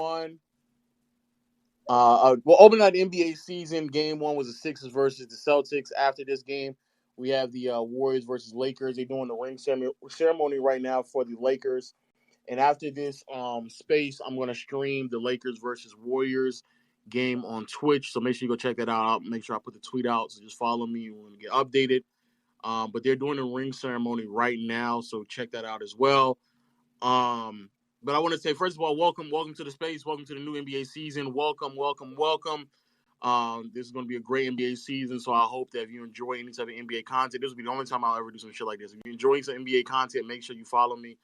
on. Opening night NBA season, game one was the Sixers versus the Celtics. After this game, we have the Warriors versus Lakers. They're doing the ring ceremony right now for the Lakers. And after this space, I'm going to stream the Lakers versus Warriors game on Twitch. So make sure you go check that out. I'll make sure I put the tweet out. So just follow me and get updated. But they're doing the ring ceremony right now. So check that out as well. But I want to say, first of all, welcome to the space. Welcome to the new NBA season. Welcome. This is going to be a great NBA season, so I hope that if you enjoy any type of NBA content, this will be the only time I'll ever do some shit like this. If you're enjoying some NBA content, make sure you follow me.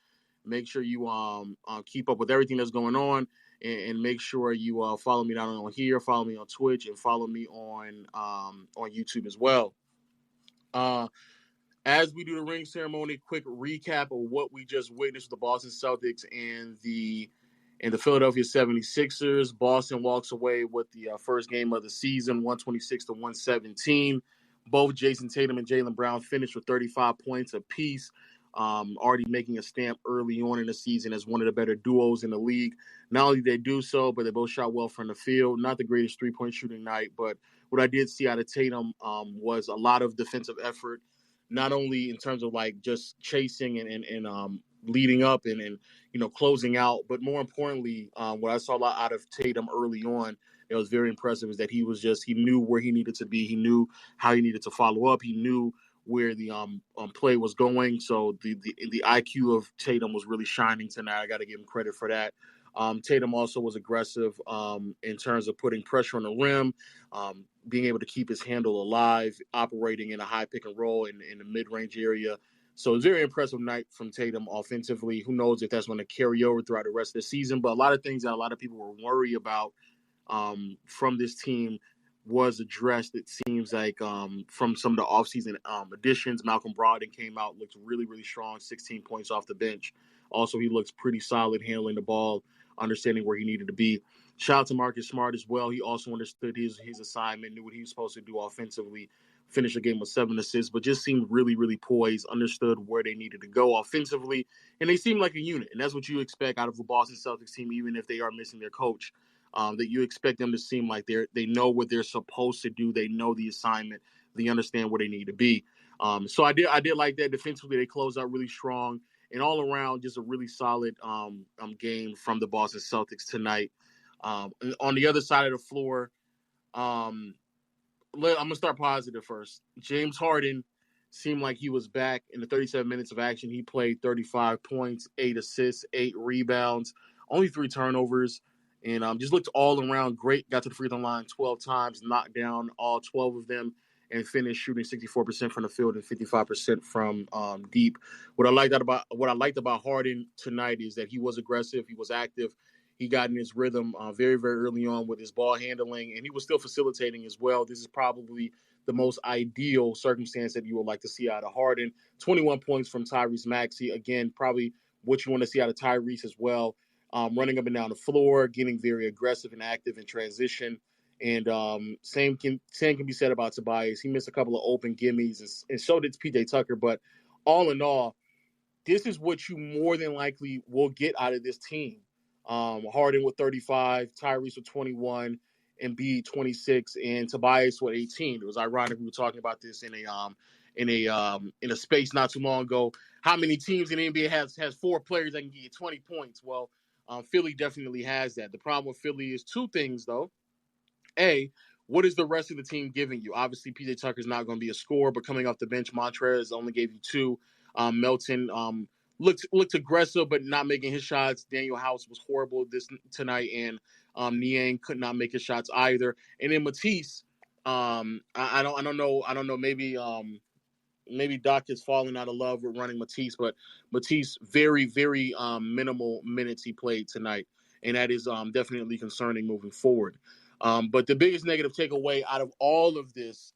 Make sure you keep up with everything that's going on, and make sure you follow me not only on here, follow me on Twitch, and follow me on YouTube as well. As we do the ring ceremony, quick recap of what we just witnessed with the Boston Celtics and the Philadelphia 76ers. Boston walks away with the first game of the season, 126-117. Both Jason Tatum and Jaylen Brown finished with 35 points apiece, already making a stamp early on in the season as one of the better duos in the league. Not only did they do so, but they both shot well from the field. Not the greatest three-point shooting night, but what I did see out of Tatum was a lot of defensive effort, not only in terms of like just chasing and leading up and closing out, but more importantly, what I saw a lot out of Tatum early on, it was very impressive, is that he knew where he needed to be. He knew how he needed to follow up. He knew where the play was going. So the IQ of Tatum was really shining tonight. I got to give him credit for that. Tatum also was aggressive in terms of putting pressure on the rim, being able to keep his handle alive, operating in a high pick and roll in the mid-range area. So it's a very impressive night from Tatum offensively. Who knows if that's going to carry over throughout the rest of the season. But a lot of things that a lot of people were worried about from this team was addressed, it seems like, from some of the offseason additions. Malcolm Brogdon came out, looked really, really strong, 16 points off the bench. Also, he looks pretty solid handling the ball, understanding where he needed to be. Shout out to Marcus Smart as well. He also understood his assignment, knew what he was supposed to do offensively, finished the game with 7 assists, but just seemed really, really poised, understood where they needed to go offensively, and they seemed like a unit. And that's what you expect out of a Boston Celtics team, even if they are missing their coach, that you expect them to seem like they know what they're supposed to do. They know the assignment. They understand where they need to be. So I did like that. Defensively, they closed out really strong. And all around, just a really solid game from the Boston Celtics tonight. On the other side of the floor, I'm going to start positive first. James Harden seemed like he was back in the 37 minutes of action. He played 35 points, 8 assists, 8 rebounds, only 3 turnovers, and just looked all around great. Got to the free throw line 12 times, knocked down all 12 of them, and finished shooting 64% from the field and 55% from deep. What I liked about Harden tonight is that he was aggressive, he was active, he got in his rhythm very, very early on with his ball handling, and he was still facilitating as well. This is probably the most ideal circumstance that you would like to see out of Harden. 21 points from Tyrese Maxey. Again, probably what you want to see out of Tyrese as well. Running up and down the floor, getting very aggressive and active in transition. And same can be said about Tobias. He missed a couple of open gimmies, and so did PJ Tucker. But all in all, this is what you more than likely will get out of this team. Harden with 35, Tyrese with 21, Embiid 26, and Tobias with 18. It was ironic we were talking about this in a space not too long ago. How many teams in the NBA has 4 players that can get you 20 points? Well, Philly definitely has that. The problem with Philly is 2 things, though. A, what is the rest of the team giving you? Obviously, PJ Tucker's not going to be a scorer, but coming off the bench, Montrez only gave you 2. Melton looked aggressive, but not making his shots. Daniel House was horrible tonight, and Niang could not make his shots either. And then Matisse, I don't know. Maybe Doc has fallen out of love with running Matisse, but Matisse very, very minimal minutes he played tonight, and that is definitely concerning moving forward. But the biggest negative takeaway out of all of this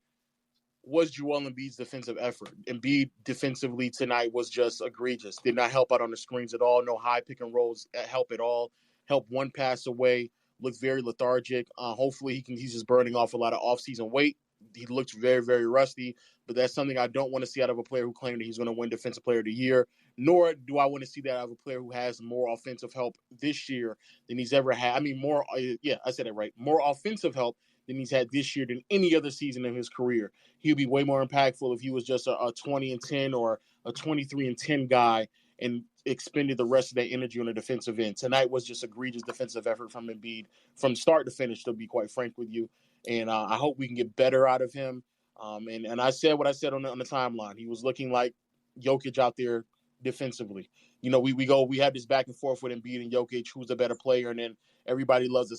was Joel Embiid's defensive effort. Embiid defensively tonight was just egregious. Did not help out on the screens at all. No high pick and rolls help at all. Helped one pass away. Looked very lethargic. Hopefully he's just burning off a lot of offseason weight. he looked very, very rusty. But that's something I don't want to see out of a player who claimed that he's going to win Defensive Player of the Year. Nor do I want to see that out of a player who has more offensive help this year than he's ever had. I mean, more. Yeah, I said it right. More offensive help than he's had this year than any other season in his career. He'd be way more impactful if he was just a 20-10 or a 23-10 guy and expended the rest of that energy on the defensive end. Tonight was just egregious defensive effort from Embiid from start to finish, to be quite frank with you. And I hope we can get better out of him. And I said what I said on the timeline. He was looking like Jokic out there defensively. You know, we have this back and forth with Embiid and Jokic, who's a better player, and then everybody loves to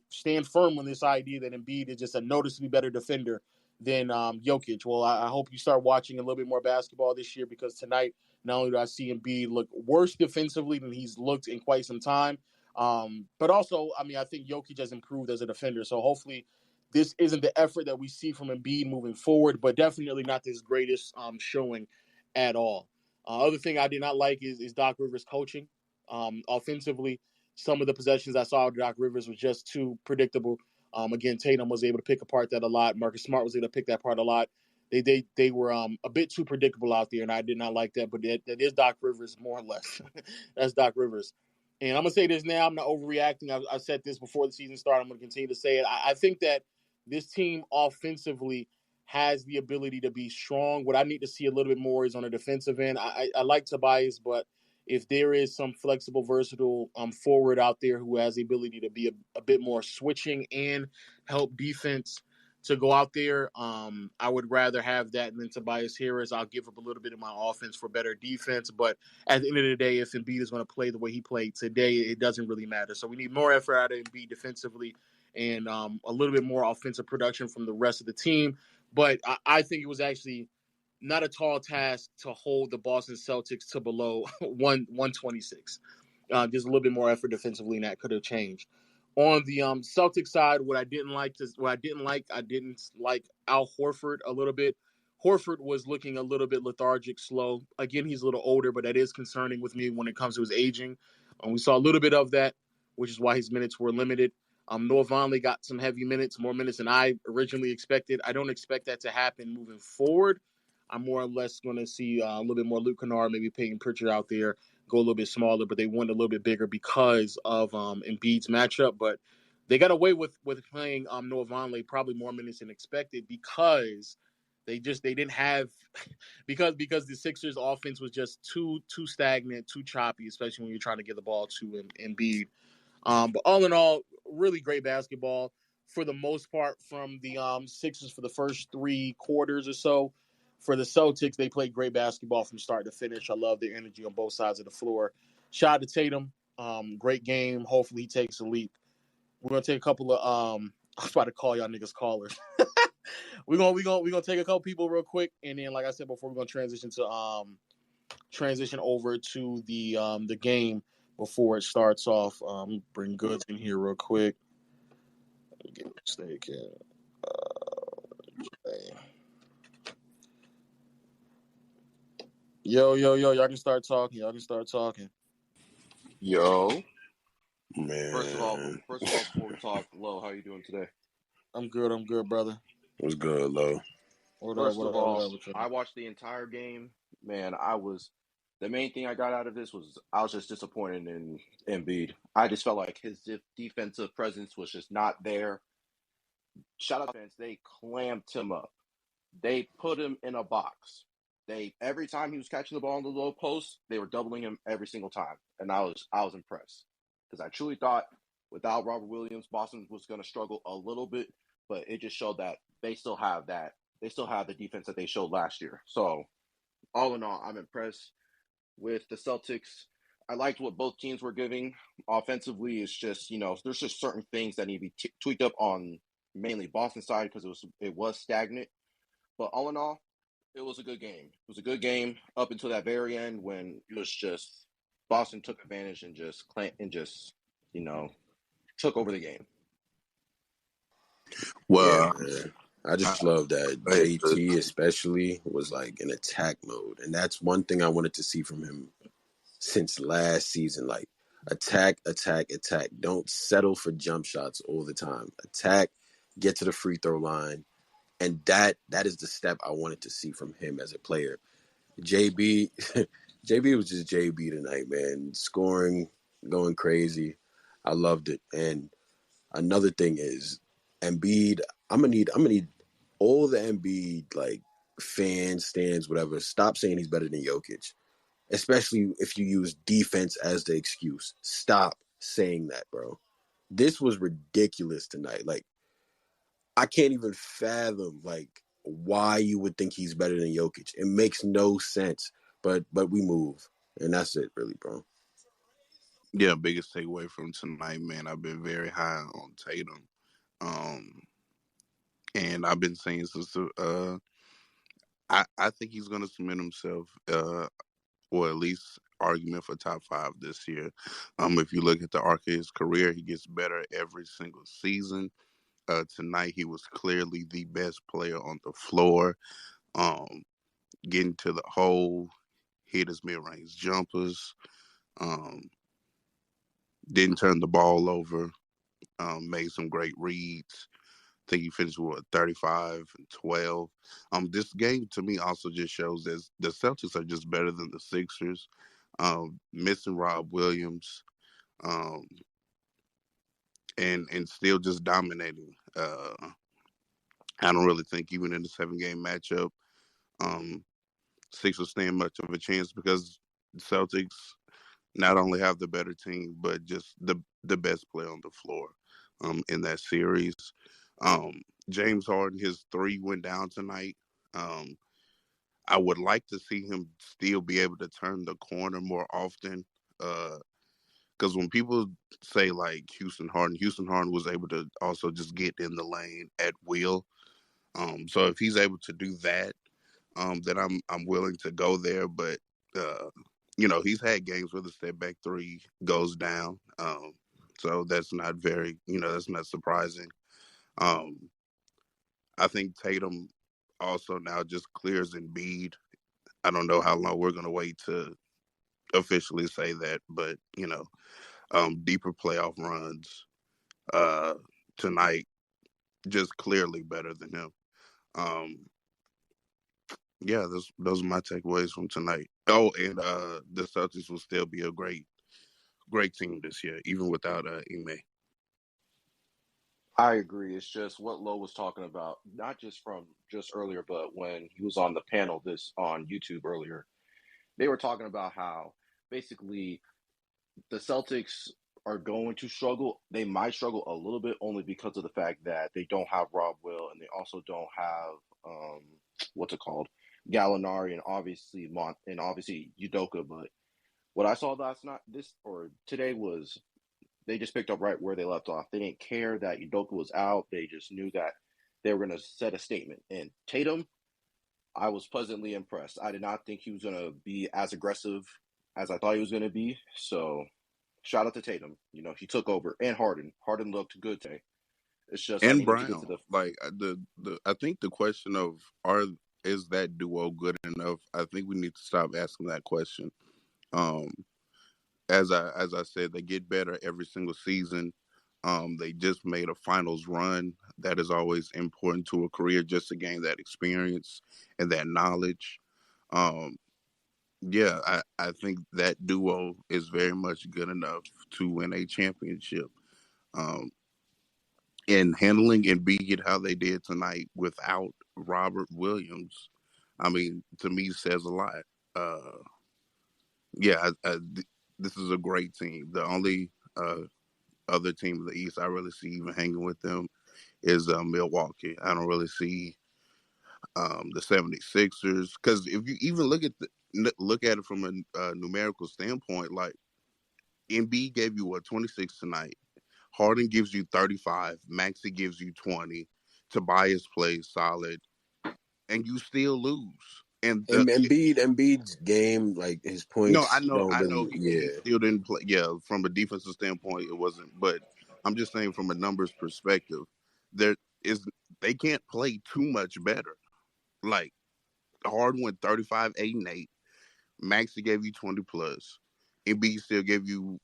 stand firm on this idea that Embiid is just a noticeably better defender than Jokic. Well, I hope you start watching a little bit more basketball this year, because tonight, not only do I see Embiid look worse defensively than he's looked in quite some time, but also, I mean, I think Jokic has improved as a defender. So hopefully this isn't the effort that we see from Embiid moving forward, but definitely not this greatest showing at all. Other thing I did not like is Doc Rivers' coaching. Offensively, some of the possessions I saw of Doc Rivers was just too predictable. Again, Tatum was able to pick apart that a lot. Marcus Smart was able to pick that apart a lot. They were a bit too predictable out there, and I did not like that. But that is Doc Rivers, more or less. That's Doc Rivers. And I'm going to say this now. I'm not overreacting. I said this before the season started. I'm going to continue to say it. I think that this team offensively has the ability to be strong. What I need to see a little bit more is on the defensive end. I like Tobias, but if there is some flexible, versatile forward out there who has the ability to be a bit more switching and help defense to go out there, I would rather have that than Tobias Harris. I'll give up a little bit of my offense for better defense. But at the end of the day, if Embiid is going to play the way he played today, it doesn't really matter. So we need more effort out of Embiid defensively and a little bit more offensive production from the rest of the team. But I think it was actually not a tall task to hold the Boston Celtics to below 126. Just a little bit more effort defensively, and that could have changed. On the Celtics side, I didn't like Al Horford a little bit. Horford was looking a little bit lethargic, slow. Again, he's a little older, but that is concerning with me when it comes to his aging. We saw a little bit of that, which is why his minutes were limited. Noah Vonleh got some heavy minutes, more minutes than I originally expected. I don't expect that to happen moving forward. I'm more or less going to see a little bit more Luke Kennard, maybe Peyton Pritchard out there, go a little bit smaller, but they went a little bit bigger because of Embiid's matchup. But they got away with playing Noah Vonleh probably more minutes than expected because they didn't have because the Sixers offense was just too stagnant, too choppy, especially when you're trying to get the ball to Embiid. But all in all, really great basketball for the most part from the Sixers for the first three quarters or so. For the Celtics, they played great basketball from start to finish. I love their energy on both sides of the floor. Shout out to Tatum. Great game. Hopefully he takes a leap. We're gonna take a couple of I was about to call y'all niggas callers. we're gonna take a couple people real quick, and then like I said before, we're gonna transition over to the game before it starts off. Bring Goods in here real quick. Let me get a mistake in. Okay. Yo, y'all can start talking. Yo. Man. First of all, before we talk, Lo, how you doing today? I'm good, brother. What's good, Lo? First of all, I watched the entire game. Man, the main thing I got out of this was I was just disappointed in Embiid. I just felt like his defensive presence was just not there. Shout out to fans, they clamped him up. They put him in a box. Every time he was catching the ball in the low post, they were doubling him every single time, and I was impressed because I truly thought without Robert Williams, Boston was going to struggle a little bit, but it just showed that they still have that. They still have the defense that they showed last year. So, all in all, I'm impressed with the Celtics. I liked what both teams were giving. Offensively, it's just, there's just certain things that need to be tweaked up on mainly Boston side because it was stagnant. But all in all, it was a good game. It was a good game up until that very end when it was just Boston took advantage and just took over the game. Well, I just love that JT especially was like in attack mode. And that's one thing I wanted to see from him since last season. Like attack. Don't settle for jump shots all the time. Attack, get to the free throw line, And that is the step I wanted to see from him as a player. JB, JB was just JB tonight, man. Scoring, going crazy. I loved it. And another thing is Embiid. I'm gonna need all the Embiid like fans, stands, whatever. Stop saying he's better than Jokic, especially if you use defense as the excuse. Stop saying that, bro. This was ridiculous tonight. Like I can't even fathom like why you would think he's better than Jokic. It makes no sense. But we move, and that's it, really, bro. Yeah, biggest takeaway from tonight, man. I've been very high on Tatum, um, and I've been saying since I think he's going to cement himself, or at least argument for top 5 this year. If you look at the arc of his career, he gets better every single season. Tonight, he was clearly the best player on the floor. Um, Getting to the hole, hit his mid-range jumpers, um, didn't turn the ball over, made some great reads. I think he finished with 35 and 12. This game to me also just shows that the Celtics are just better than the Sixers. Missing Rob Williams, um, and still just dominating. I don't really think even in the 7-game matchup, um, Sixers stand much of a chance because the Celtics not only have the better team, but just the best player on the floor in that series. Um, James Harden, his 3 went down tonight. Um, I would like to see him still be able to turn the corner more often. Because when people say like Houston Harden was able to also just get in the lane at will. So if he's able to do that, then I'm willing to go there. But he's had games where the step back 3 goes down. So that's not that's not surprising. Um, I think Tatum also now just clears Embiid. I don't know how long we're gonna wait to officially say that, but deeper playoff runs uh, tonight just clearly better than him. Um, yeah, those are my takeaways from tonight. Oh, and the Celtics will still be a great team this year, even without Ime. I agree. It's just what Lowe was talking about, not just from just earlier, but when he was on the panel this on YouTube earlier. They were talking about how basically the Celtics are going to struggle. They might struggle a little bit only because of the fact that they don't have Rob Will and they also don't have what's it called, Gallinari and obviously Udoka. But what I saw last night, this or today was they just picked up right where they left off. They didn't care that Udoka was out. They just knew that they were going to set a statement. And Tatum, I was pleasantly impressed. I did not think he was going to be as aggressive as I thought he was going to be. So shout out to Tatum. He took over. And Harden. Harden looked good today. It's just I And needed to get to Brown. the Like the I think the question of is that duo good enough? I think we need to stop asking that question. Um, as I said, they get better every single season. They just made a finals run. That is always important to a career, just to gain that experience and that knowledge. Um, yeah, I think that duo is very much good enough to win a championship. Um, and handling and being it how they did tonight without Robert Williams, I mean, to me says a lot. Uh, yeah, this is a great team. The only other team in the East I really see even hanging with them is Milwaukee. I don't really see the 76ers because if you even look at it from a numerical standpoint, like Embiid gave you 26 tonight. Harden gives you 35. Maxey gives you 20. Tobias plays solid, and you still lose. And Embiid's game, like his no, points, don't I really. know he Yeah, still didn't play. Yeah, from a defensive standpoint, it wasn't. But I'm just saying, from a numbers perspective, there is they can't play too much better. Like Harden went 35, 8 and 8. Maxey gave you 20 plus. Embiid still gave you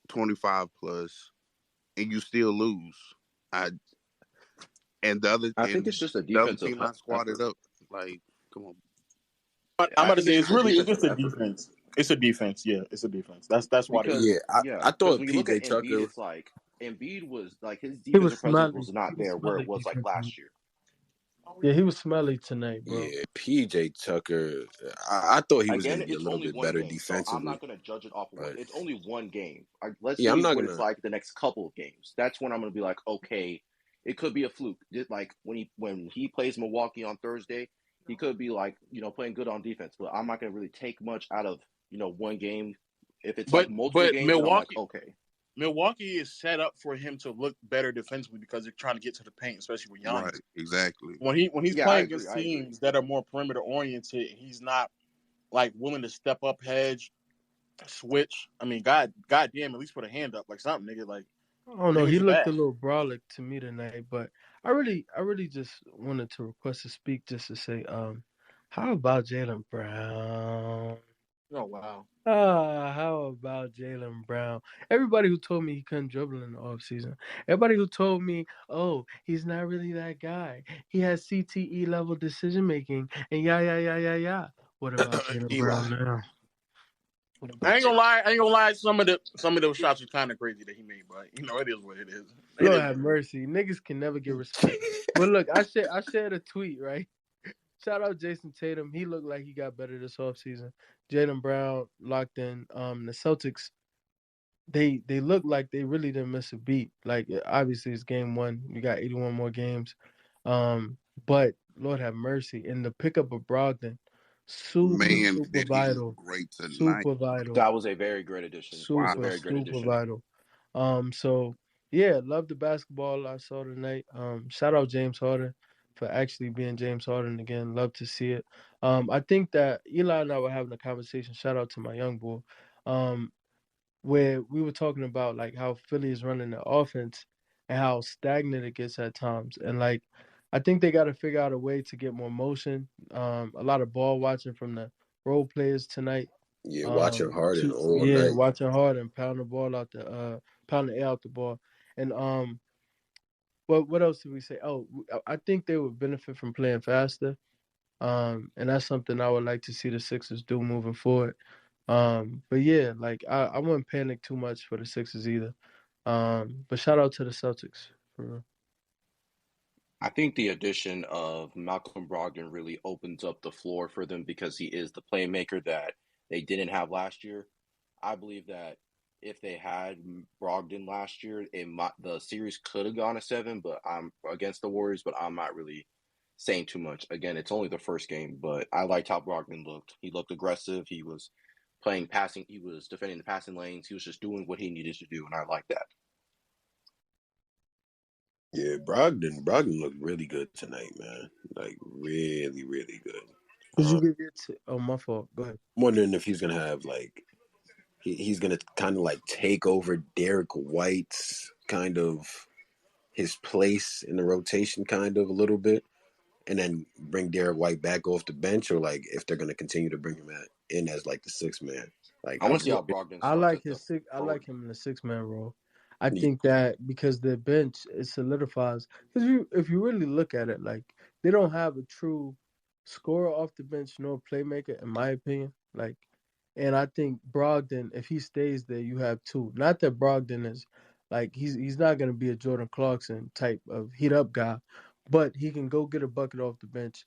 25 plus, and you still lose. I and the other I think it's just a the other defensive team not squatted effort. up. Like, come on. I'm I about to think say it's it's just a really defensive just a effort defense. It's a defense. Yeah, it's a defense. That's why they because Yeah, I because thought when you look at PJ Embiid, Tucker. it's like Embiid was like his He was defensive presence smelly. was not He was there where it smelly was like defensively. last year. Yeah, he was smelly tonight, bro. Yeah, PJ Tucker. I thought he was going Again, to be a it's little only bit one better game, so I'm defensively, not going to judge it off of one. but It's only one game. Let's yeah, I'm see not what it's gonna. like the next couple of games. That's when I'm going to be like, okay, it could be a fluke. Like when he plays Milwaukee on Thursday, he could be like playing good on defense. But I'm not going to really take much out of one game. If it's like multiple but games, then I'm like, okay. Milwaukee is set up for him to look better defensively because they're trying to get to the paint, especially with Right, Giannis. exactly. When he's Yeah, I playing agree. against teams that are more perimeter oriented, he's not like willing to step up, hedge, switch. I mean, God damn, at least put a hand up, like something, nigga. Like, Oh no, nigga, he was looked a bad. little brolic to me tonight, but I really just wanted to request to speak just to say, how about Jaylen Brown? Oh wow. How about Jaylen Brown? Everybody who told me he couldn't dribble in the offseason. Everybody who told me, oh, he's not really that guy. He has CTE level decision making and yeah. What about Jaylen Eli. Brown now? What I about ain't gonna lie. Some of those shots were kind of crazy that he made, but it is what it is. It Lord is. have mercy. Niggas can never get respect. But look, I shared a tweet, right? Shout out Jason Tatum. He looked like he got better this offseason. Jaylen Brown locked in. The Celtics, they look like they really didn't miss a beat. Like obviously it's game one. You got 81 more games. But Lord have mercy. In the pickup of Brogdon, super, Man, super did he look vital. great tonight? Super vital. That was a very great addition. That was a Wow. Super, very great super addition. vital. So yeah, love the basketball I saw tonight. Shout out James Harden for actually being James Harden again. Love to see it. I think that Eli and I were having a conversation. Shout out to my young boy. Where we were talking about like how Philly is running the offense and how stagnant it gets at times. And like I think they got to figure out a way to get more motion. A lot of ball watching from the role players tonight. Yeah, watching Harden all Yeah, night. watching hard and pound the ball out pound the air out the ball. And what else did we say? Oh, I think they would benefit from playing faster. And that's something I would like to see the Sixers do moving forward. But yeah, like I wouldn't panic too much for the Sixers either. But shout out to the Celtics for real. I think the addition of Malcolm Brogdon really opens up the floor for them because he is the playmaker that they didn't have last year. I believe that if they had Brogdon last year, the series could have gone to 7. But I'm against the Warriors, but I'm not really saying too much. Again, it's only the first game, but I liked how Brogdon looked. He looked aggressive. He was playing passing. He was defending the passing lanes. He was just doing what he needed to do, and I like that. Yeah, Brogdon looked really good tonight, man. Like really, really good. Did you give it to? Oh, my fault. Go ahead. I'm wondering if he's gonna have like he's gonna kind of like take over Derek White's kind of his place in the rotation, kind of a little bit, and then bring Derek White back off the bench, or like if they're gonna continue to bring him in as like the sixth man. Like I want to see how Brogdon I starts like at the his six. I forward. like him in the 6-man role. I think that because the bench it solidifies. Because if you really look at it, like they don't have a true scorer off the bench nor playmaker, in my opinion. Like, and I think Brogdon, if he stays there, you have two. Not that Brogdon is like he's not gonna be a Jordan Clarkson type of heat up guy, but he can go get a bucket off the bench.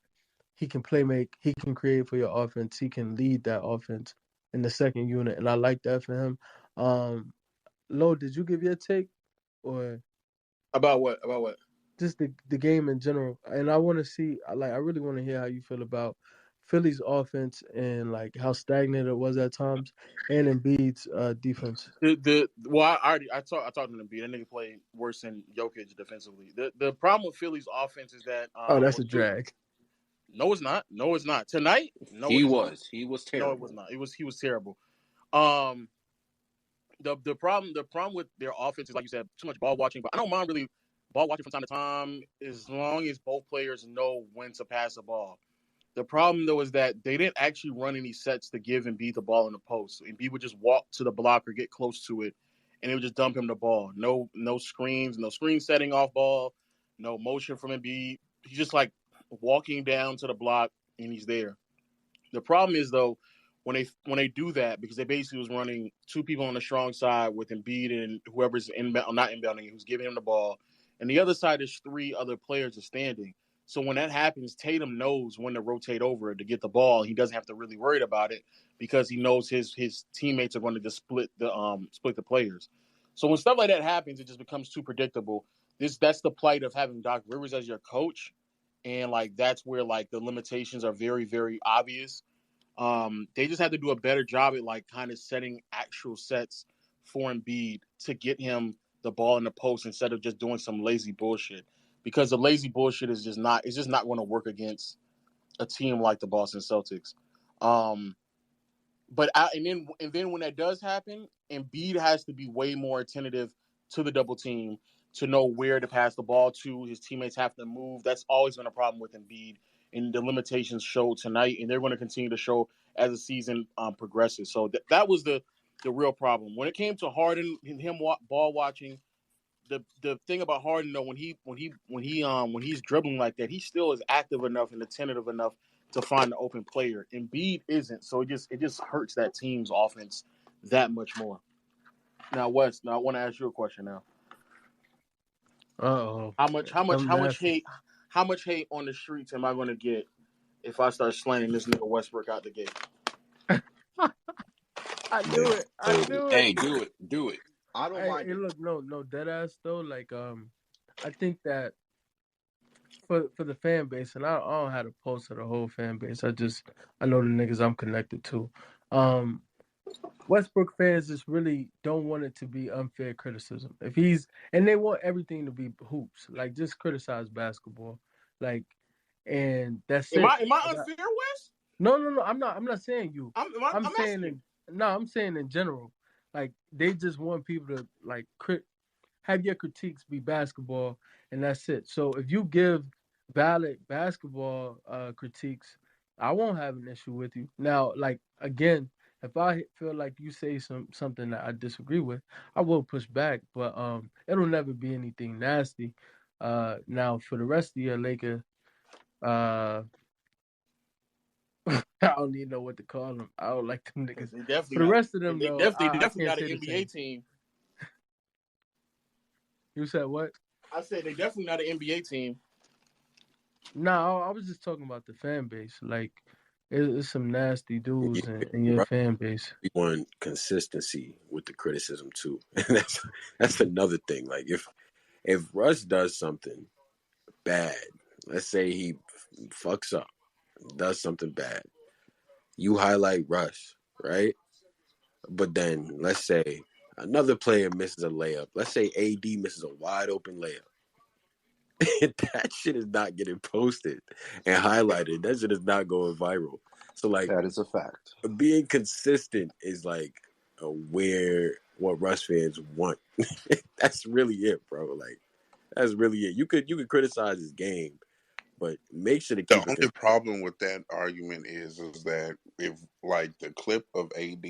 He can play make. He can create for your offense. He can lead that offense in the second unit, and I like that for him. Lo, did you give your take or About what? About what? just the game in general? And I want to see, I really want to hear how you feel about Philly's offense and like how stagnant it was at times, and Embiid's defense. I talked to Embiid. That nigga played worse than Jokic defensively. The problem with Philly's offense is that Oh, that's well, a drag. no, it's not. No, it's not. Tonight, no, He it is not. was No, terrible. it was not. He was terrible. The problem with their offense is like you said, too much ball watching. But I don't mind really ball watching from time to time as long as both players know when to pass the ball. The problem though is that they didn't actually run any sets to give Embiid the ball in the post. So Embiid would just walk to the block or get close to it, and they would just dump him the ball. No screens, no screen setting off ball, No motion from Embiid. He's just like walking down to the block and he's there. The problem is though, when they do that, because they basically was running two people on the strong side with Embiid and whoever's inbound, not inbounding, who's giving him the ball, and the other side is three other players are standing. So when that happens, Tatum knows when to rotate over to get the ball. He doesn't have to really worry about it because he knows his teammates are going to just split the players. So when stuff like that happens, it just becomes too predictable. That's the plight of having Doc Rivers as your coach, and like that's where like the limitations are very very obvious. They just have to do a better job at like kind of setting actual sets for Embiid to get him the ball in the post instead of just doing some lazy bullshit. Because the lazy bullshit is just not going to work against a team like the Boston Celtics. And then when that does happen, Embiid has to be way more attentive to the double team to know where to pass the ball to. His teammates have to move. That's always been a problem with Embiid, and the limitations show tonight, and they're going to continue to show as the season progresses. So that was the real problem. When it came to Harden and him ball watching, the thing about Harden though, when he's dribbling like that, he still is active enough and attentive enough to find the open player. Embiid isn't, so it just hurts that team's offense that much more. Now, Wes, I want to ask you a question now. Uh-oh. How much hate on the streets am I going to get if I start slandering this nigga Westbrook out the gate? I knew it. Hey, do it. I don't mind Hey, it. look, no, dead ass though. Like, I think that for the fan base, and I don't have to post to the whole fan base. I know the niggas I'm connected to. Westbrook fans just really don't want it to be unfair criticism. And they want everything to be hoops, like just criticize basketball, like, and that's Am it. I unfair, Wes? No. I'm not saying you. I'm saying asking. I'm saying in general. Like they just want people to like have your critiques be basketball, and that's it. So if you give valid basketball critiques, I won't have an issue with you. Now, like again, if I feel like you say something that I disagree with, I will push back, but it'll never be anything nasty. Now for the rest of your Laker, I don't even know what to call them. I don't like them niggas. For the rest of them, they though, I definitely can't not an say the NBA same. team. You said what? I said they definitely not an NBA team. No, I was just talking about the fan base. Like, it's some nasty dudes in your Russ fan base. want consistency with the criticism too, and that's another thing. Like if Russ does something bad, let's say he fucks up, does something bad, you highlight Russ, right? But then let's say another player misses a layup. Let's say AD misses a wide open layup. That shit is not getting posted and highlighted. That shit is not going viral. So like That is a fact. being consistent is like where what Russ fans want. That's really it, bro. Like that's really it. You could criticize his game, but make sure to The keep it. only problem with that argument is that if like the clip of AD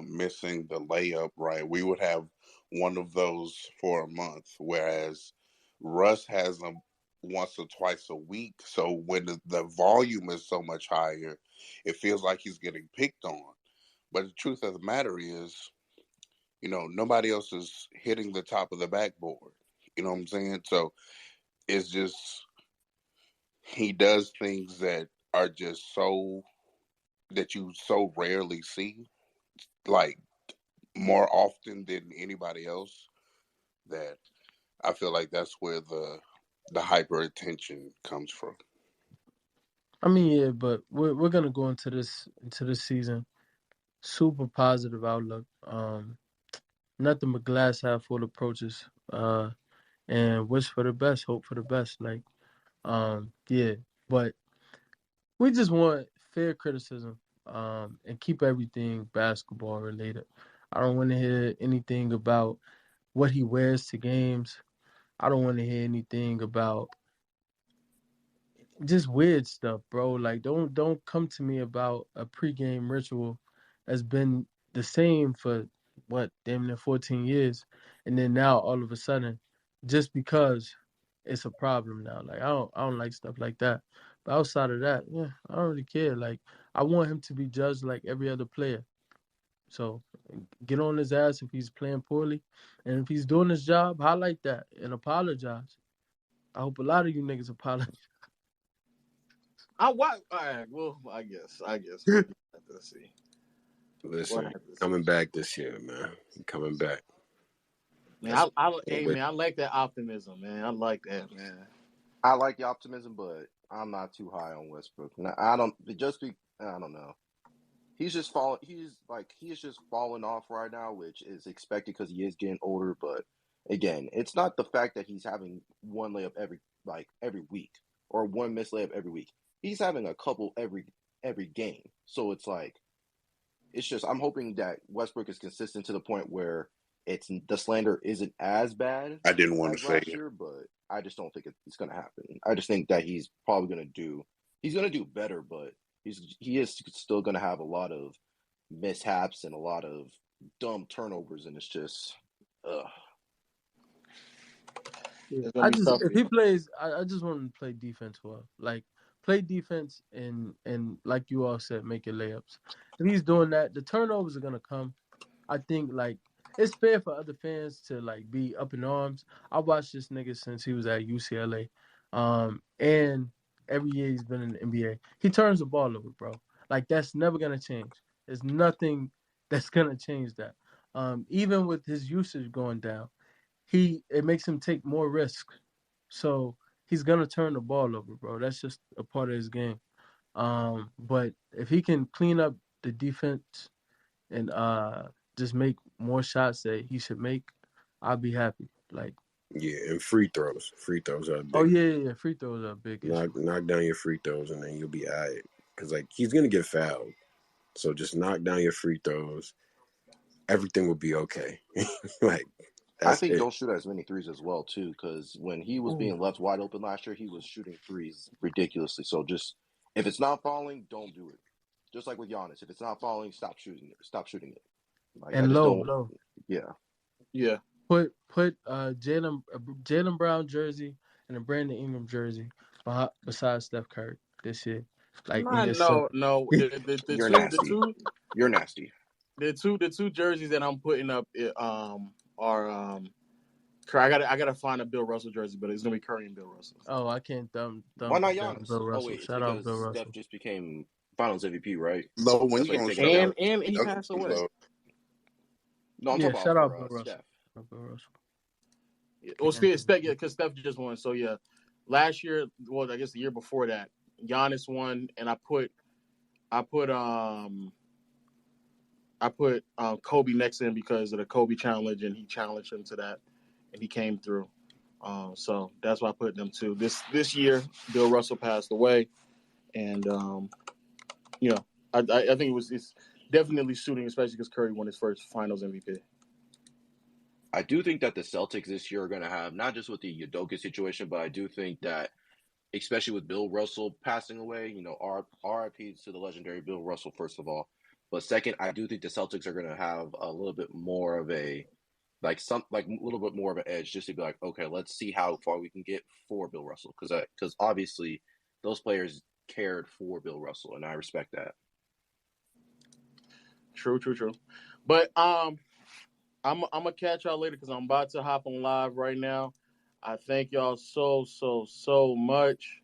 missing the layup, right, we would have one of those for a month, whereas Russ has them once or twice a week. So when the volume is so much higher, it feels like he's getting picked on. But the truth of the matter is, nobody else is hitting the top of the backboard. You know what I'm saying? So it's just he does things that are just that you so rarely see, like more often than anybody else, that I feel like that's where the hyper attention comes from. I mean, yeah, but we're gonna go into this season super positive outlook. Nothing but glass half full approaches. And wish for the best, hope for the best. Like, yeah, but we just want fair criticism. And keep everything basketball related. I don't want to hear anything about what he wears to games. I don't want to hear anything about just weird stuff, bro. Like don't come to me about a pregame ritual that's been the same for what, damn near 14 years. And then now all of a sudden, just because it's a problem now. Like I don't like stuff like that. But outside of that, yeah, I don't really care. Like I want him to be judged like every other player. So get on his ass if he's playing poorly, and if he's doing his job, highlight that and apologize. I hope a lot of you niggas apologize. All right. Well, I guess we'll have to see. Listen, coming back this year, man. Coming back. Man, I like that optimism, man. I like that, man. I like the optimism, but I'm not too high on Westbrook. I don't know. He's just falling. He is just falling off right now, which is expected because he is getting older. But again, it's not the fact that he's having one layup every week or one missed layup every week. He's having a couple every game. So it's just I'm hoping that Westbrook is consistent to the point where the slander isn't as bad. I didn't want as to say last year, but I just don't think it's going to happen. I just think that he's probably going to do better, but he is still going to have a lot of mishaps and a lot of dumb turnovers, and it's just It's I gonna be just tough. if he plays, I just want him to play defense well. Like play defense and like you all said, make your layups. If he's doing that, the turnovers are gonna come. I think like it's fair for other fans to like be up in arms. I watched this nigga since he was at UCLA, and every year he's been in the NBA. He turns the ball over, bro. Like that's never gonna change. There's nothing that's gonna change that. Even with his usage going down, it makes him take more risks. So he's gonna turn the ball over, bro. That's just a part of his game. But if he can clean up the defense and just make more shots that he should make, I'll be happy. Like and free throws. Free throws are big. Oh yeah. Free throws are big. Knock down your free throws and then you'll be all right. Because he's gonna get fouled, so just knock down your free throws. Everything will be okay. I think don't shoot as many threes as well too, because when he was being left wide open last year, he was shooting threes ridiculously. So just if it's not falling, don't do it. Just like with Giannis, if it's not falling, stop shooting it. Stop shooting it. And low. Yeah. Put Jaylen Brown jersey and a Brandon Ingram jersey besides Steph Curry this year. No. You're nasty. You're nasty. The two jerseys that I'm putting up are I gotta find a Bill Russell jersey, but it's gonna be Curry and Bill Russell. Oh, I can't dumb Why not Giannis? Bill Russell. Wait, shout out Bill Russell. Steph just became Finals MVP, right? Low when you and he passed away. No, I'm talking shout about out Bill Steph. Bill Russell. Well, Steph, because Steph just won. So yeah, last year, well, I guess the year before that, Giannis won, and I put Kobe next to him because of the Kobe challenge, and he challenged him to that, and he came through. So that's why I put them two. This year, Bill Russell passed away, and I think it's definitely suiting, especially because Curry won his first Finals MVP. I do think that the Celtics this year are going to have, not just with the Udoka situation, but I do think that, especially with Bill Russell passing away, RIP to the legendary Bill Russell, first of all. But second, I do think the Celtics are going to have a little bit more of a little bit more of an edge, just to be like, okay, let's see how far we can get for Bill Russell, because obviously those players cared for Bill Russell, and I respect that. True. But I'm gonna catch y'all later because I'm about to hop on live right now. I thank y'all so much.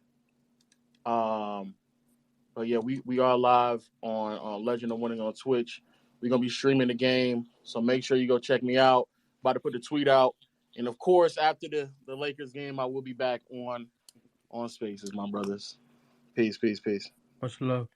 But yeah, we are live on Legend of Winning on Twitch. We're gonna be streaming the game, so make sure you go check me out. About to put the tweet out, and of course, after the Lakers game, I will be back on Spaces, my brothers. Peace. Much love.